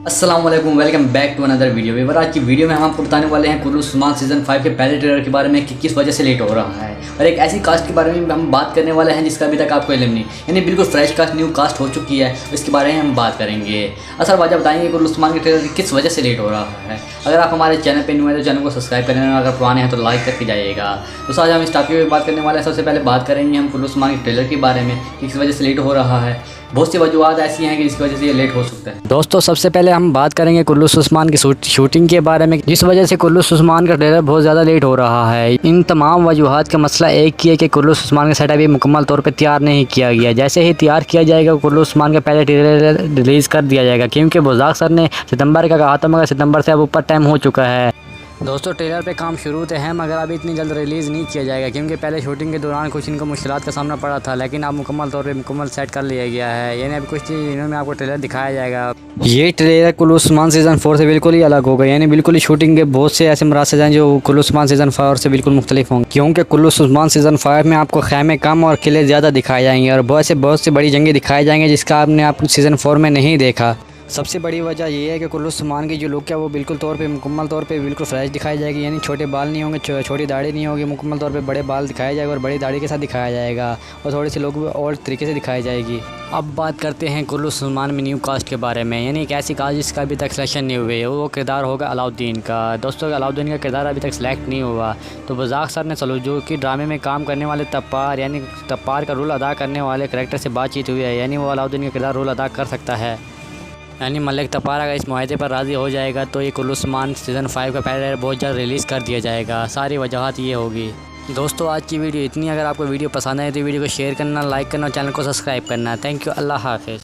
अस्सलाम वालेकुम, welcome back to another video. वेवर आज की वीडियो में हम आपको बताने वाले हैं कुल्लू उस्मान सीज़न 5 के पहले ट्रेलर के बारे में कि किस वजह से लेट हो रहा है, और एक ऐसी कास्ट के बारे में हम बात करने वाले हैं जिसका अभी तक आपको इल्म नहीं, यानी बिल्कुल फ्रेश कास्ट, न्यू कास्ट हो चुकी है। इसके बारे में हम बात करेंगे। असल वजह बताएंगे कुल्लू उस्मान के ट्रेलर किस वजह से लेट हो रहा है। अगर आप हमारे चैनल पर न्यू है तो चैनल को सब्सक्राइब कर लेना, अगर पुराने हैं तो लाइक करके जाइएगा। तो आज हम इस टॉपिक में बात करने वाले हैं। सबसे पहले बात करेंगे हम कुल्लू उस्मान के ट्रेलर के बारे में कि किस वजह से लेट हो रहा है। बहुत सी वजूहत ऐसी हैं कि जिसकी वजह से ये लेट हो सकता है। दोस्तों सबसे पहले हम बात करेंगे कुल्लू उस्मान की शूटिंग के बारे में, जिस वजह से कुल्लू उस्मान का ट्रेलर बहुत ज़्यादा लेट हो रहा है। इन तमाम वजूहत का मसला एक ही है कि कुल्लू उस्मान का सेट अभी मुकम्मल तौर पे तैयार नहीं किया गया। जैसे ही तैयार किया जाएगा कुल्लू उस्मान का पहले ट्रेलर रिलीज़ कर दिया जाएगा, क्योंकि बुज़दाक सर ने सितंबर का कहा था, मगर सितंबर से अब ऊपर टाइम हो चुका है। दोस्तों ट्रेलर पे काम शुरू तो है, मगर अभी इतनी जल्द रिलीज़ नहीं किया जाएगा, क्योंकि पहले शूटिंग के दौरान कुछ इनको मुश्किलात का सामना पड़ा था, लेकिन अब मुकम्मल तौर पे मुकम्मल सेट कर लिया गया है। यानी अभी कुछ दिनों में आपको ट्रेलर दिखाया जाएगा। ये ट्रेलर कुल्लू उस्मान सीज़न 4 से बिल्कुल ही अलग होगा, यानी बिल्कुल ही शूटिंग के बहुत से ऐसे मरासज हैं जो कुल्लू उस्मान सीज़न 4 से बिल्कुल मुख्तलिफ होंगे, क्योंकि कुल्लू उस्मान सीज़न 5 में आपको खैमे कम और किले ज़्यादा दिखाए जाएंगे, और बहुत से बड़ी जंगें दिखाई जाएंगे जिसका आपने सीज़न 4 में नहीं देखा। सबसे बड़ी वजह ये है कि कुल्लू उस्मान की जो लुक है वो बिल्कुल मुकम्मल तौर पे बिल्कुल फ्रेश दिखाई जाएगी। यानी छोटे बाल नहीं होंगे, छोटी दाढ़ी नहीं होगी, मुकम्मल तौर पे बड़े बाल दिखाया जाएगा और बड़ी दाढ़ी के साथ दिखाया जाएगा, और थोड़े से लोग और तरीके से दिखाई जाएगी। अब बात करते हैं कुल्लू उस्मान में न्यू कास्ट के बारे में, यानी एक ऐसी कास्ट जिसका अभी तक सिलेक्शन नहीं हुई है। वो किरदार होगा अलाउद्दीन का। दोस्तों अलाउद्दीन का किरदार अभी तक सिलेक्ट नहीं हुआ, तो बुज़दाक सर ने जो कि ड्रामे में काम करने वाले तप्पार, यानी तप्पार का रोल अदा करने वाले करैक्टर से बातचीत हुई है, यानी वो अलाउद्दीन का किरदार रोल अदा कर सकता है। यानी मलिक तप्पार अगर इस मुआहदे पर राज़ी हो जाएगा तो ये कुल्लू उस्मान सीज़न 5 का पहले बहुत जल्द रिलीज़ कर दिया जाएगा। सारी वजूहत ये होगी। दोस्तों आज की वीडियो इतनी। अगर आपको वीडियो पसंद आए तो वीडियो को शेयर करना, लाइक करना और चैनल को सब्सक्राइब करना। Thank you. अल्लाह हाफ़िज़।